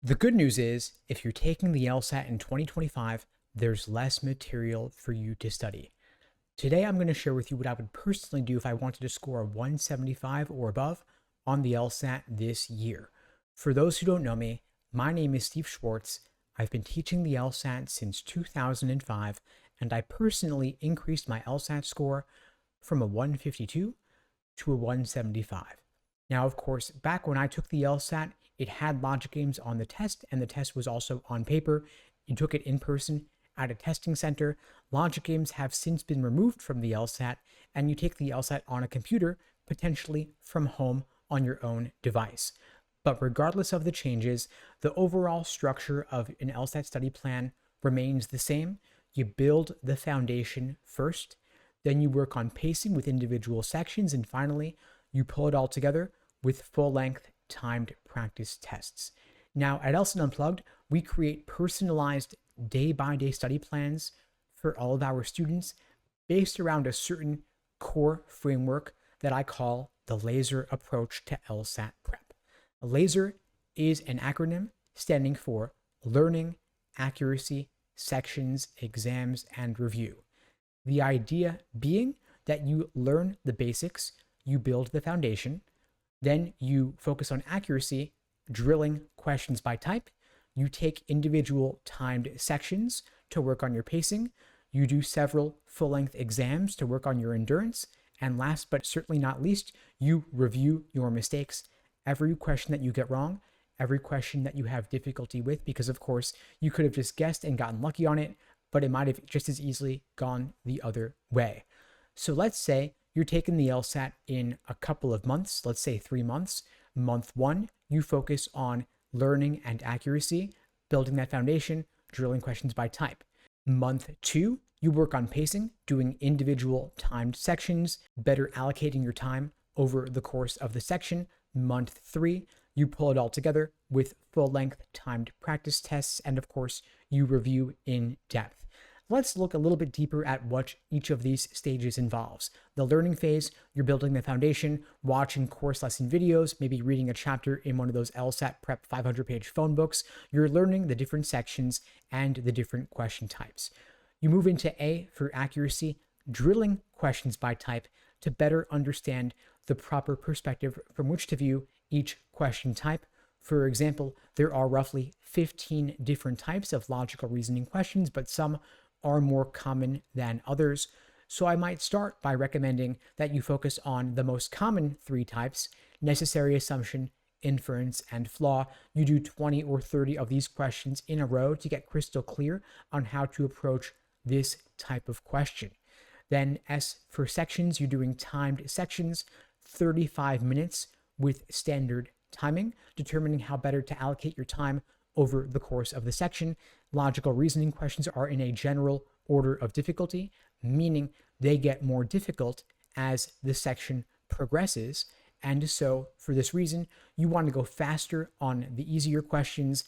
The good news is, if you're taking the LSAT in 2025, there's less material for you to study. Today, I'm going to share with you what I would personally do if I wanted to score a 175 or above on the LSAT this year. For those who don't know me, my name is Steve Schwartz. I've been teaching the LSAT since 2005, and I personally increased my LSAT score from a 152 to a 175. Now, of course, back when I took the LSAT, it had logic games on the test, and the test was also on paper. You took it in person at a testing center. Logic games have since been removed from the LSAT, and you take the LSAT on a computer, potentially from home on your own device. But regardless of the changes, the overall structure of an LSAT study plan remains the same. You build the foundation first, then you work on pacing with individual sections, and finally, you pull it all together with full-length timed practice tests. Now, at LSAT Unplugged, we create personalized day-by-day study plans for all of our students based around a certain core framework that I call the LASER approach to LSAT prep. LASER is an acronym standing for Learning, Accuracy, Sections, Exams, and Review. The idea being that you learn the basics, you build the foundation, then you focus on accuracy, drilling questions by type. You take individual timed sections to work on your pacing. You do several full-length exams to work on your endurance. And last but certainly not least, you review your mistakes. Every question that you get wrong, every question that you have difficulty with, because of course you could have just guessed and gotten lucky on it, but it might have just as easily gone the other way. So let's say you're taking the LSAT in a couple of months, let's say 3 months. Month 1, you focus on learning and accuracy, building that foundation, drilling questions by type. Month 2, you work on pacing, doing individual timed sections, better allocating your time over the course of the section. Month 3, you pull it all together with full-length timed practice tests, and of course, you review in depth. Let's look a little bit deeper at what each of these stages involves. The learning phase, you're building the foundation, watching course lesson videos, maybe reading a chapter in one of those LSAT Prep 500-page phone books. You're learning the different sections and the different question types. You move into A for accuracy, drilling questions by type to better understand the proper perspective from which to view each question type. For example, there are roughly 15 different types of logical reasoning questions, but some are more common than others. So I might start by recommending that you focus on the most common 3 types: necessary assumption, inference, and flaw. You do 20 or 30 of these questions in a row to get crystal clear on how to approach this type of question. Then S for sections, you're doing timed sections, 35 minutes with standard timing, determining how better to allocate your time over the course of the section. Logical reasoning questions are in a general order of difficulty, meaning they get more difficult as the section progresses. And so for this reason, you want to go faster on the easier questions,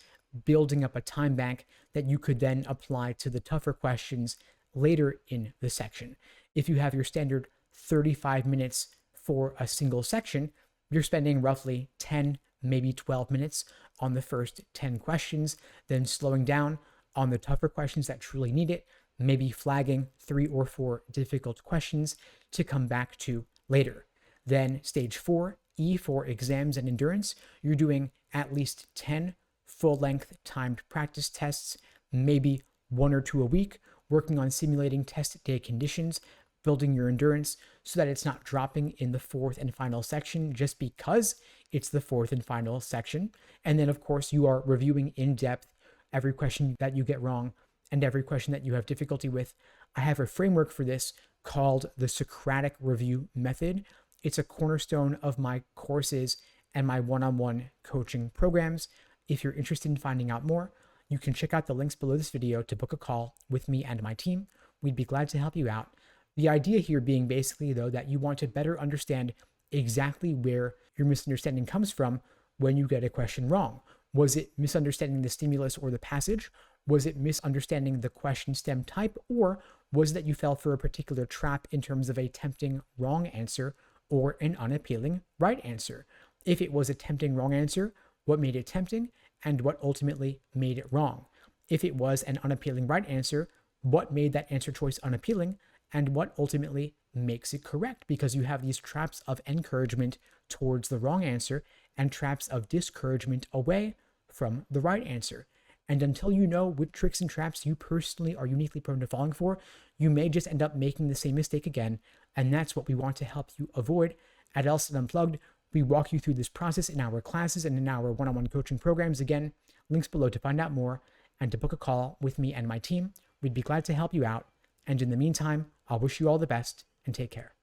building up a time bank that you could then apply to the tougher questions later in the section. If you have your standard 35 minutes for a single section, you're spending roughly 10, maybe 12 minutes on the first 10 questions, then slowing down on the tougher questions that truly need it, maybe flagging 3 or 4 difficult questions to come back to later. Then stage 4, E for exams and endurance, you're doing at least 10 full-length timed practice tests, maybe 1 or 2 a week, working on simulating test day conditions, building your endurance so that it's not dropping in the 4th and final section just because it's the 4th and final section. And then, of course, you are reviewing in depth every question that you get wrong and every question that you have difficulty with. I have a framework for this called the Socratic Review Method. It's a cornerstone of my courses and my one-on-one coaching programs. If you're interested in finding out more, you can check out the links below this video to book a call with me and my team. We'd be glad to help you out. The idea here being basically, though, that you want to better understand exactly where your misunderstanding comes from when you get a question wrong. Was it misunderstanding the stimulus or the passage? Was it misunderstanding the question stem type? Or was it that you fell for a particular trap in terms of a tempting wrong answer or an unappealing right answer? If it was a tempting wrong answer, what made it tempting? and what ultimately made it wrong. If it was an unappealing right answer, what made that answer choice unappealing, and what ultimately makes it correct, because you have these traps of encouragement towards the wrong answer and traps of discouragement away from the right answer. And until you know which tricks and traps you personally are uniquely prone to falling for, you may just end up making the same mistake again. And that's what we want to help you avoid. At LSAT Unplugged, we walk you through this process in our classes and in our one-on-one coaching programs. Again, links below to find out more and to book a call with me and my team. We'd be glad to help you out. And in the meantime, I'll wish you all the best and take care.